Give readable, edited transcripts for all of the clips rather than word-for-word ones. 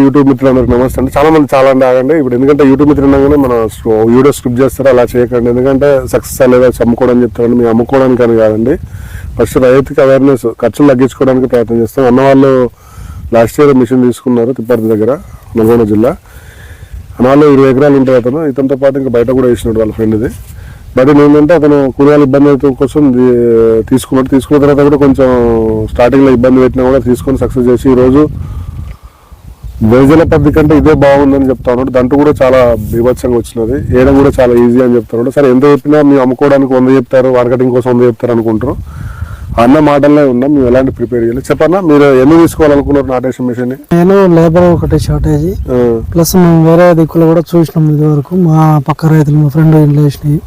YouTube మిత్రులందరికీ నమస్తే అండి. చాలా మంది చాలా ఆగండి ఇప్పుడు, ఎందుకంటే యూట్యూబ్ మిత్రులు ఉండగానే మన వీడియో స్క్రిప్ట్ చేస్తారో అలా చేయకండి. ఎందుకంటే సక్సెస్ లేదా అమ్ముకోవడం చెప్తారండి. మేము అమ్ముకోవడానికి అని కాదండి, ఫస్ట్ రైతుకి అవేర్నెస్, ఖర్చులు తగ్గించుకోవడానికి ప్రయత్నం చేస్తాం. అన్నవాళ్ళు లాస్ట్ ఇయర్ మిషన్ తీసుకున్నారు తిప్పర్తి దగ్గర, నల్గొండ జిల్లా. అన్నవాళ్ళు 20 ఎకరాలు ఉంటాయి. ఇతనితో పాటు ఇంకా బయట కూడా వేసినాడు వాళ్ళ ఫ్రెండ్ది. బట్ ఏంటంటే అతను కూరగాయల ఇబ్బంది కోసం తీసుకున్నాడు. తీసుకున్న తర్వాత కూడా కొంచెం స్టార్టింగ్లో ఇబ్బంది పెట్టినా కూడా తీసుకొని సక్సెస్ చేసి ఈరోజు వేజల పద్ధతి కంటే ఇదే బాగుందని చెప్తా ఉన్నాడు. దాంట్లో కూడా చాలా బీభత్సంగా వచ్చినది, వేయడం కూడా చాలా ఈజీ అని చెప్తా ఉన్నాడు. సరే ఎంత చెప్పినా మేము అమ్ముకోవడానికి 100 చెప్తారు, మార్కెటింగ్ కోసం 100 చెప్తారు అనుకుంటారు. అన్న మాటల్లో ఉన్నాం, మేము ఎలాంటి ప్రిపేర్ చేయాలి చెప్పన్నా. మీరు ఎన్ని తీసుకోవాలనుకున్నారు నాటేషన్ మిషన్? నేను లేబర్ ఒకటి షార్టేజ్, ప్లస్ మేము వేరే దిక్కులు కూడా చూసినాం. ఇది వరకు మా పక్క రైతులు, మా ఫ్రెండ్ ఇంట్లో వేసినాయి.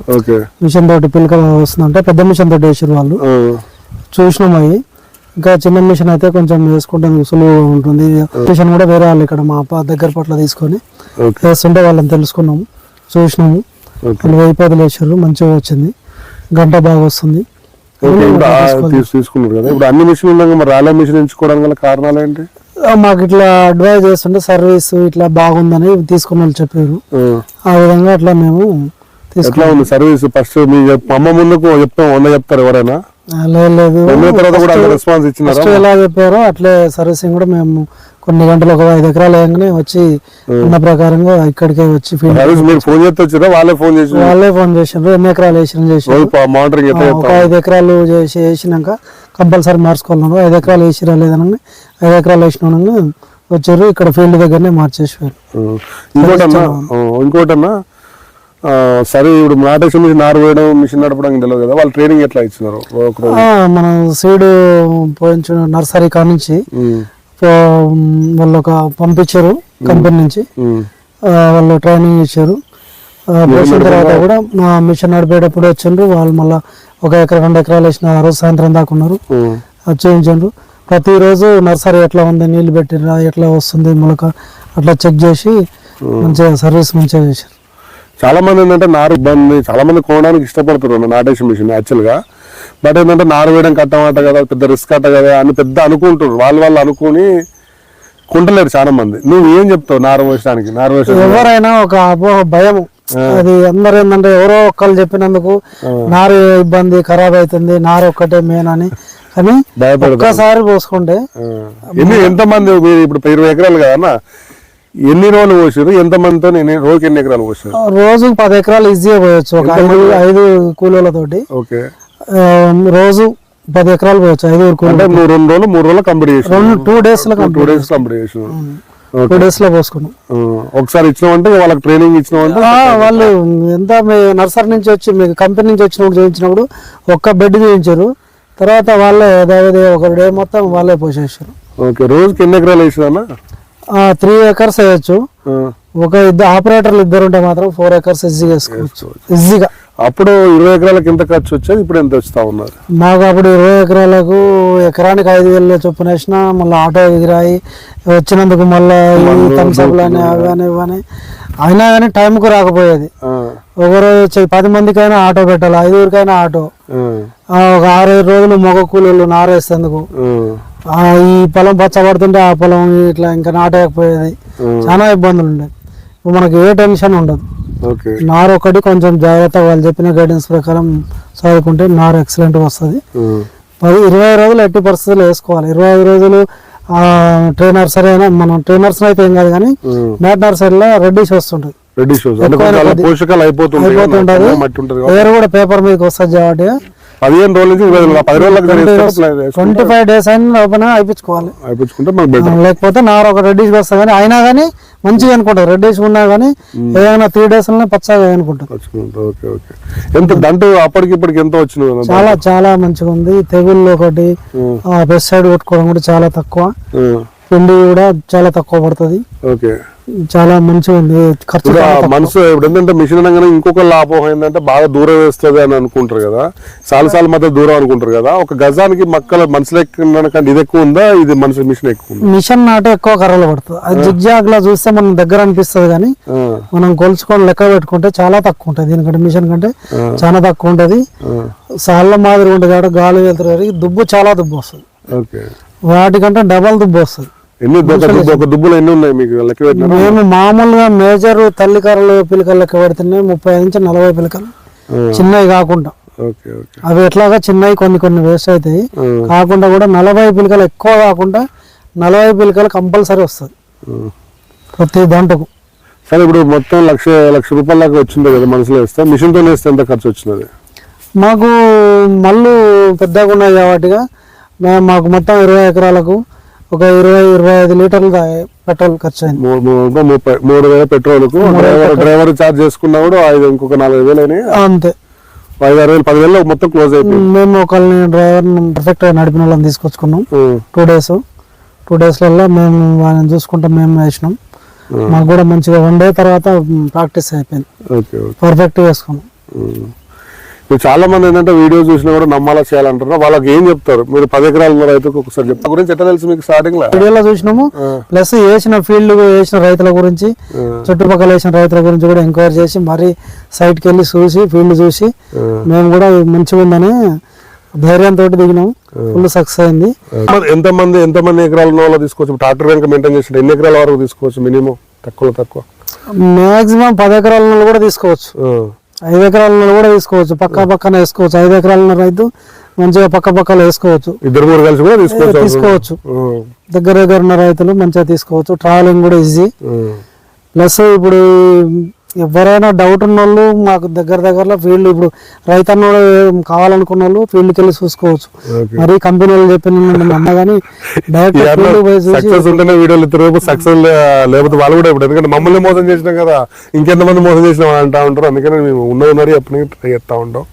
మిషన్ తోటి పిల్లక వస్తుందంటే పెద్ద మిషన్ తోటి వేసారు వాళ్ళు, చూసినాం. అవి ఇంకా చిన్న మిషన్ అయితే కొంచెం వేసుకుంటే సులువుగా ఉంటుంది. మిషన్ కూడా వేరే వాళ్ళు ఇక్కడ మా దగ్గర పట్ల తీసుకొని వేస్తుంటే వాళ్ళని తెలుసుకున్నాము, చూసినాము. వాళ్ళు 1000 వేసారు, మంచిగా వచ్చింది, గంట బాగా వస్తుంది. తీసుకున్నారు కదా. ఇప్పుడు అన్ని మిషన్ ఉన్నాక మరి రాలే మిషన్ ఎంచుకోవడానికి గల కారణాలు ఏంటి? మాకు ఇట్లా అడ్వైజ్ చేస్తుంటే సర్వీస్ ఇట్లా బాగుందని తీసుకున్న వాళ్ళు చెప్పారు. ఆ విధంగా అట్లా మేము తీసుకున్నాం. సర్వీస్ ఫస్ట్ మీ అమ్మ ముందుకు చెప్తాం 100 చెప్తారు ఎవరైనా? లేదు, ఎలా చెప్పారో అట్లే సర్వీసింగ్ కూడా మేము కొన్ని గంటలు ఒక 5 ఎకరాలు వేయగానే వచ్చి ఉన్న ప్రకారంగా ఇక్కడికే వచ్చి వాళ్ళే ఫోన్ చేసారు. ఎన్ని ఎకరాలు ఒక 5 ఎకరాలు వేసినాక కంపల్సరీ మార్చుకోవాలి. 5 ఎకరాలు వేసిరా లేదని 5 ఎకరాలు వేసిన వచ్చారు, ఇక్కడ ఫీల్డ్ దగ్గరనే మార్చేసారు. ఇంకోటన్నా సరే, ఇప్పుడు నాటేషన్ మిషన్ నారు వేయడం, మిషన్ నడపడానికి తెలియదు కదా, వాళ్ళు ట్రైనింగ్ ఎట్లా ఇచ్చినారు? మనం సీడ్ పోయించిన నర్సరీ కా నుంచి వాళ్ళు ఒక పంపించారు కంపెనీ నుంచి, వాళ్ళు ట్రైనింగ్ ఇచ్చారు. పోసిన తర్వాత కూడా మిషన్ నడిపేటప్పుడు వచ్చిండ్రు వాళ్ళు. మళ్ళీ 1 ఎకరా 2 ఎకరాలు వేసిన ఆ రోజు సాయంత్రం దాకా ఉన్నారు, చేయించారు. ప్రతిరోజు నర్సరీ ఎట్లా ఉంది, నీళ్లు పెట్టిరా, ఎట్లా వస్తుంది మొలక, అట్లా చెక్ చేసి మంచిగా సర్వీస్ మంచిగా చేశారు. చాలా మంది ఏంటంటే నారు ఇబ్బంది, చాలా మంది కొనడానికి ఇష్టపడుతున్నారు నాటేషన్ మిషన్ యాక్చువల్ గా. బట్ ఏంటంటే నారు వేయడం కట్టమాట కదా, పెద్ద రిస్క్ అట్ట కదా అని పెద్ద అనుకుంటారు. వాళ్ళు అనుకుని కొంటలేరు చాలా మంది. నువ్వు ఏం చెప్తావు నారు వేసడానికి? ఎవరైనా ఒక భయం, అది అందరు ఏంటంటే ఎవరో ఒక్కళ్ళు చెప్పినందుకు నారు ఇబ్బంది, ఖరాబ్ అవుతుంది, నారు ఒక్కటే మెయిన్ అని. కానీ ఒక్కసారి పోసుకుంటే ఎంతమంది ఇప్పుడు 20 ఎకరాలు కదా, ఎన్ని రోజులు పోసారు? ఎంత మందితో రోజుకి ఎన్ని ఎకరాలు పోసారు? రోజు 10 ఎకరాలు ఈజీగా పోయొచ్చు, ఒక 5 కూలీలతోటి. రోజు 10 ఎకరాలు పోయొచ్చు, 5 కూలీలు. 2 రోజులు 3 రోజులు కంప్లీట్ చేసాం, 2 days లో కంప్లీట్ చేసాం. 2 days లో పోసుకున్నాం. ఒకసారి ఇచ్చినామంటే వాళ్ళకి ట్రైనింగ్ ఇచ్చినామంటే వాళ్ళు ఎంత నర్సరీ నుంచి వచ్చి మీకు కంపెనీ నుంచి వచ్చినప్పుడు చేయించినప్పుడు ఒక్క బెడ్ చేయించారు. తర్వాత వాళ్ళే ఒక డే మొత్తం వాళ్ళే పోసేసారు. ఓకే, రోజుకి ఎన్ని ఎకరాలు వేసినా? 3 acres వేయచ్చు. ఒక ఆపరేటర్లు 2 ఉంటే మాత్రం 4 acres ఈజీగా వేసుకోవచ్చు, ఈజీగా. అప్పుడు 20 ఎకరాలకు ఎంత ఖర్చు వచ్చేది, ఇప్పుడు ఎంత వస్తా ఉన్నారు? మాకు అప్పుడు 20 ఎకరాలకు ఎకరానికి 5,000 చొప్పున వేసిన, మళ్ళీ ఆటో ఎగిరాయి వచ్చినందుకు, మళ్ళీ థమ్స్అప్లు అని అవి ఇవని అయినా కానీ టైంకు రాకపోయేది. ఒకరు 10 మందికైనా ఆటో పెట్టాలి, 5 ఆటో. ఒక 6-7 రోజులు మగ కూలీలు నారేసేందుకు. ఈ పొలం పచ్చబడుతుంటే ఆ పొలం ఇట్లా ఇంకా నాటకపోయేది, చాలా ఇబ్బందులు ఉండేది. ఇప్పుడు మనకి ఏ టెన్షన్ ఉండదు. నారు ఒకటి కొంచెం జాగ్రత్తగా వాళ్ళు చెప్పిన గైడెన్స్ ప్రకారం చదువుకుంటే నారు ఎక్సలెంట్ వస్తుంది. 20 రోజులు ఎట్టి పరిస్థితులు వేసుకోవాలి. 25 రోజులు ట్రైనర్ సరే అయినా, మనం ట్రైనర్స్ అయితే ఏం కాదు కానీ మ్యాట్ నర్సరీలో రెడ్డిష్ వస్తుంటది, అయిపోతుంటది. వేరే కూడా పేపర్ మీదకి వస్తుంది కాబట్టి 15 రోజుల నుంచి 10 రోజులకు 25 days అయినా ఓపెన్ అయిపించుకోవాలి. లేకపోతే నారు ఒక రెడ్డిష్ వస్తుంది కానీ అయినా కానీ మంచిగా అనుకుంటారు. రెడ్డిష్ ఉన్నా కానీ ఏదైనా 3 days పచ్చగా అనుకుంటారు. ఎంత దంటు అప్పటికి ఇప్పటికి ఎంత వచ్చింది? చాలా చాలా మంచిగా ఉంది. తెగుళ్ళు ఒకటి, పెస్టిసైడ్ కొట్టుకోవడం కూడా చాలా తక్కువ, పిండి కూడా చాలా తక్కువ పడుతుంది. చాలా మంచిగా ఉంది. ఖర్చు మనసు ఏంటంటే మిషన్ అనగానే ఇంకొక లాభం ఏంటంటే బాగా దూరం వేస్తుంది అని అనుకుంటారు కదా, సాలు మధ్య దూరం అనుకుంటారు కదా. ఒక గజానికి మనుషులు ఎక్కువ ఇది ఎక్కువ ఉందా, ఇది మిషన్ ఎక్కువ ఉందా? మిషన్ నాటే ఎక్కువ కర్రలు పడుతుంది. అది జిగ్జాగ్ లా చూస్తే మనం దగ్గర అనిపిస్తుంది కానీ మనం కొలుచుకొని లెక్క పెట్టుకుంటే చాలా తక్కువ ఉంటుంది. దీనికంటే మిషన్ కంటే చాలా తక్కువ ఉంటది. సాళ్ళ మాదిరి ఉంటుంది కాబట్టి గాలి వెళ్తారు, దుబ్బు చాలా దుబ్బు వస్తుంది. వాటికంటే డబల్ దుబ్బు వస్తుంది. ఒక దుబ్బులు ఎన్ని ఉన్నాయి మీకు లెక్క పెట్టినా? మేము మామూలుగా మేజర్ తల్లి కర్రలు పిలకలు లెక్క పెడుతున్నాయి 30 నుంచి 40 పిలకలు, చిన్నవి కాకుండా. అవి ఎట్లాగా చిన్నవి కొన్ని వేస్ట్ అవుతాయి, కాకుండా కూడా 40 పిలకలు ఎక్కువ కాకుండా 40 పిలకలు కంపల్సరీ వస్తుంది ప్రతి దాంట్కు. సరే, ఇప్పుడు మొత్తం లక్ష రూపాయల దాకా వచ్చింది కదా మనసులో వేస్తే, మిషన్తో వేస్తే ఎంత ఖర్చు వచ్చినది? మాకు మళ్ళీ పెద్దగా ఉన్నాయి కాబట్టిగా మాకు మొత్తం 20 ఎకరాలకు ఒక 20-25 లీటర్లు పెట్రోల్ ఖర్చు అయింది. 3,000 పెట్రోల్కు డ్రైవర్ ఛార్జ్ చేసుకున్నా కూడా ఇంకొక 4,000 అయినాయి అంతే. 5-6,000 10,000 మొత్తం క్లోజ్ అయిపోయింది. మేము ఒకళ్ళని డ్రైవర్ పర్ఫెక్ట్ గా నడిపిన వాళ్ళని తీసుకొచ్చుకున్నాం. 2 డేస్లలో మేము వాళ్ళని చూసుకుంటాం, మేము వేసినాం. మాకు కూడా మంచిగా 1 డే తర్వాత ప్రాక్టీస్ అయిపోయింది, పర్ఫెక్ట్ చేసుకున్నాం. చాలా మంది ఏంటంటే వీడియో చూసినా కూడా నమ్మాలా చేయాలంటారు, వాళ్ళకి ఏం చెప్తారు? మీరు 10 ఎకరాల ఉన్న రైతుకు ఒకసారి చెప్తారు గురించి ఎట్లా తెలుసు మీకు? స్టార్టింగ్ లో వీడియోలో చూసినాము, ప్లస్ వేసిన ఫీల్డ్ వేసిన రైతుల గురించి, చుట్టుపక్కల వేసిన రైతుల గురించి కూడా ఎంక్వైరీ చేసి మరి సైట్కి వెళ్ళి చూసి ఫీల్డ్ చూసి మేము కూడా మంచిగా ఉందని ధైర్యంతో దిగినాం. ఫుల్ సక్సెస్ అయింది. ఎంతమంది ఎకరాల ఉన్న వాళ్ళు తీసుకోవచ్చు? ట్రాక్టర్ వెనక మెయింటైన్ చేసి ఎన్ని ఎకరాల వరకు తీసుకోవచ్చు? మినిమం తక్కువ మాక్సిమం 10 ఎకరాల కూడా తీసుకోవచ్చు, 5 ఎకరాల కూడా తీసుకోవచ్చు, పక్కన వేసుకోవచ్చు. 5 ఎకరాల రైతు మంచిగా పక్కలో వేసుకోవచ్చు, 2-3 కలిసి కూడా తీసుకోవచ్చు. దగ్గర ఉన్న రైతులు మంచిగా తీసుకోవచ్చు. ట్రావెలింగ్ కూడా ఈజీ. ప్లస్ ఇప్పుడు ఎవరైనా డౌట్ ఉన్న వాళ్ళు మాకు దగ్గరలో ఫీల్డ్, ఇప్పుడు రైతన్న కావాలనుకున్న వాళ్ళు ఫీల్డ్కి వెళ్ళి చూసుకోవచ్చు. మరి కంపెనీ వాళ్ళు చెప్పిన అన్న కానీ డైరెక్ట్ సక్సెస్ లేకపోతే వాళ్ళు కూడా ఇప్పుడు, ఎందుకంటే మమ్మల్ని మోసం చేసినాం కదా, ఇంకెంతమంది మోసం చేసినాం అంటా ఉంటారు. అందుకని మేము ఉన్నది ఎప్పటికీ ట్రై చేస్తా ఉంటాం.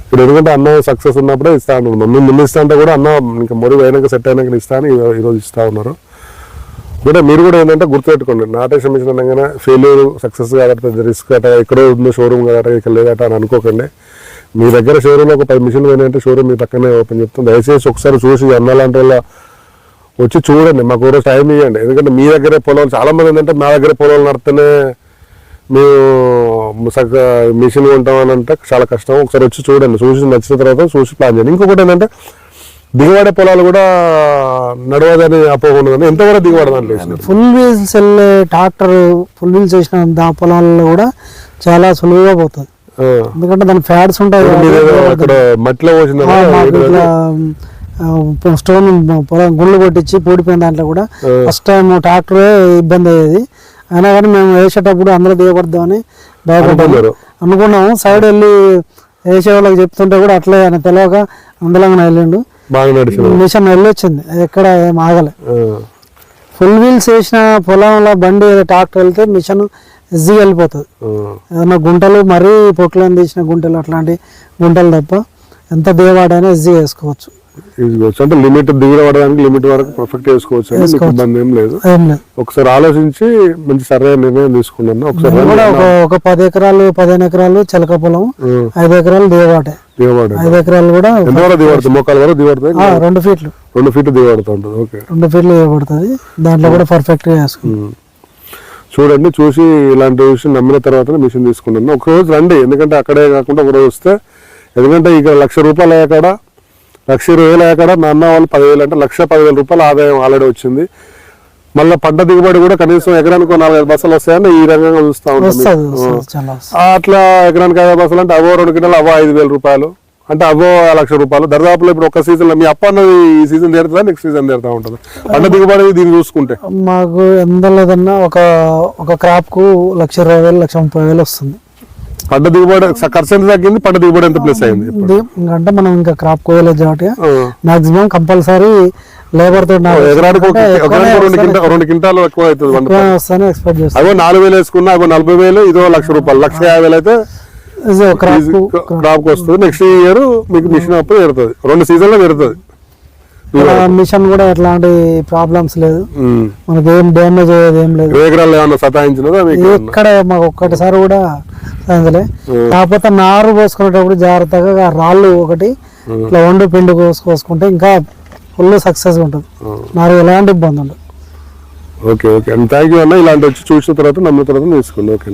ఇప్పుడు ఎందుకంటే అన్న సక్సెస్ ఉన్నప్పుడే ఇస్తా ఉన్నారు. మమ్మల్ని ముందు ఇస్తా అంటే కూడా అన్న ఇంకా మొరి అయినాక సెట్ అయినాక ఇస్తా అని ఈరోజు ఇస్తా ఉన్నారు. కూడా మీరు కూడా ఏంటంటే గుర్తుపెట్టుకోండి, నాటేషన్ మిషన్ అనగానే ఫెయిల్యూర్ సక్సెస్ కాదట, పెద్ద రిస్క్ అట, ఎక్కడో ఉందో షోరూమ్ కాదట, ఇక్కడ లేదట అని అనుకోకండి. మీ దగ్గర షోరూమ్లో ఒక 10 మిషన్లు పోయినాయంటే షోరూమ్ మీ పక్కనే ఓపెన్ చెప్తాం. దయచేసి ఒకసారి చూసి అన్నలాంటి వాళ్ళ వచ్చి చూడండి, మాకు రోజు టైం ఇవ్వండి. ఎందుకంటే మీ దగ్గరే పొలాలు చాలా మంది ఏంటంటే మా దగ్గర పొలాలు నడితేనే మేము మిషన్ కొంటామని అంటే చాలా కష్టం. ఒకసారి వచ్చి చూడండి, చూసి నచ్చిన తర్వాత చూసి ప్లాన్ చేయండి. ఇంకొకటి ఏంటంటే దిగుబడే పొలాలు కూడా నడవదని అపోకుండా ఎంత కూడా దిగుబడి దాంట్లో ఫుల్ వీల్స్ వెళ్ళే ట్రాక్టర్ ఫుల్ వీల్స్ వేసిన పొలాల్లో కూడా చాలా సులువుగా పోతుంది. ఎందుకంటే దాని ఫ్యాట్స్ ఉంటాయి, మట్టిలో స్టోన్ పొలం గుళ్ళు కొట్టించి పూడిపోయిన దాంట్లో కూడా ఫస్ట్ టైం ట్రాక్టరే ఇబ్బంది అయ్యేది. అయినా కానీ మేము వేసేటప్పుడు అందరూ దిగబడదామని భయపడ్డారు అనుకున్నాము. సైడ్ వెళ్ళి వేసే వాళ్ళకి చెప్తుంటే కూడా అట్లే ఆయన తెలియక అందులోనే వెళ్ళిండు, మిషన్ వెళ్ళొచ్చింది, ఎక్కడ ఏం ఆగలే. ఫుల్ వీల్స్ వేసిన పొలంలో బండి ట్రాక్టర్ వెళ్తే మిషన్ ఈజీగా వెళ్ళిపోతుంది. ఏదైనా గుంటలు మరీ పొట్లను తీసిన గుంటలు అట్లాంటి గుంటలు తప్ప ఎంత దిగవాడైనా ఈజీగా వేసుకోవచ్చు. అంటే లిమిట్ దిగబడడానికి లిమిట్ వరకు పర్ఫెక్ట్ వేసుకోవచ్చు, ఇబ్బంది ఏం లేదు. ఒకసారి ఆలోచించి మంచి సరైన నిర్ణయం తీసుకున్నాను. ఒకసారి ఒక 10 ఎకరాలు 15 ఎకరాలు చిలక పొలం, 5 ఎకరాలు దిగబాటే. 5 ఎకరాలు కూడా మోకాల వరకు దిగబడుతుంది, 2 ఫీట్లు 2 ఫీట్లు దిగబడుతుంది. 2 ఫీట్లు దిగబడుతుంది. దాంట్లో కూడా పర్ఫెక్ట్ గా వేసుకుంటాం. చూడండి, చూసి ఇలాంటి విషయం నమ్మిన తర్వాత మిషన్ తీసుకున్నాను. ఒక రోజు రండి, ఎందుకంటే అక్కడే కాకుండా ఒక రోజు వస్తే, ఎందుకంటే ఇక ₹1,00,000 అయ్యాక ₹1,20,000 అయ్యాక నా అన్న వాళ్ళు 10,000 అంటే ₹1,10,000 ఆదాయం ఆల్రెడీ వచ్చింది. మళ్ళీ పంట దిగుబడి కూడా కనీసం ఎకరానికి 4-5 బస్సులు వస్తాయని ఈ రకంగా చూస్తూ ఉంటాం. అట్లా ఎకరానికి 5 బస్సులు అంటే అవో 2 కింటాలు అవో ₹5,000 అంటే అవో ₹1,00,000. దరిదాపులో ఇప్పుడు ఒక సీజన్ లో మీ అప్ప అన్నది ఈ సీజన్ తీరుతుందా, నెక్స్ట్ సీజన్ తీరుతా ఉంటుంది పంట దిగుబడి దీన్ని చూసుకుంటే? మాకు ఎంత లేదన్నా ఒక క్రాప్ కు ₹1,20,000 ₹1,30,000 వస్తుంది. పంట దిగుబడి ఖర్చు ఎంత తగ్గింది, పంట దిగుబడి ఎంత ప్లస్ అయింది? అంటే మనం ఇంకా క్రాప్ కోయలేదు కాబట్టి మాక్సిమం కంపల్సరీ లేబర్ తో ఎకరానికి 2 క్వింటాలు ఎక్కువ అవుతుంది. ఎక్స్పెక్ట్ చేస్తాం. అదో 4,000 వేసుకున్నా, అదో 40,000, ఇదో ₹1,00,000, ₹1,50,000 అయితే క్రాప్ వస్తుంది. నెక్స్ట్ ఇయర్ మీకు మిషన్ అప్పుడు పెడుతుంది, 2 సీజన్ లో పెడుతుంది. మిషన్ కూడా ఎట్లాంటి ప్రాబ్లమ్స్ లేదు, మనకి ఏం డ్యామేజ్ అయ్యేది ఏం లేదు. ఎకరాలు ఏమన్నా సతాయించినదా? ఇక్కడ మాకు ఒక్కటిసారి కూడా సాయంత్రం. కాకపోతే నారు పోసుకునేటప్పుడు జాగ్రత్తగా రాళ్ళు ఒకటి ఇట్లా వండు పిండి కోసుకుంటే ఇంకా ఫుల్ సక్సెస్ ఉంటుంది, నారు ఎలాంటి ఇబ్బంది ఉండదు. ఓకే, థ్యాంక్ యూ అన్న. ఇలాంటి వచ్చి చూసిన తర్వాత నమ్మిన తర్వాత తీసుకోండి. ఓకే.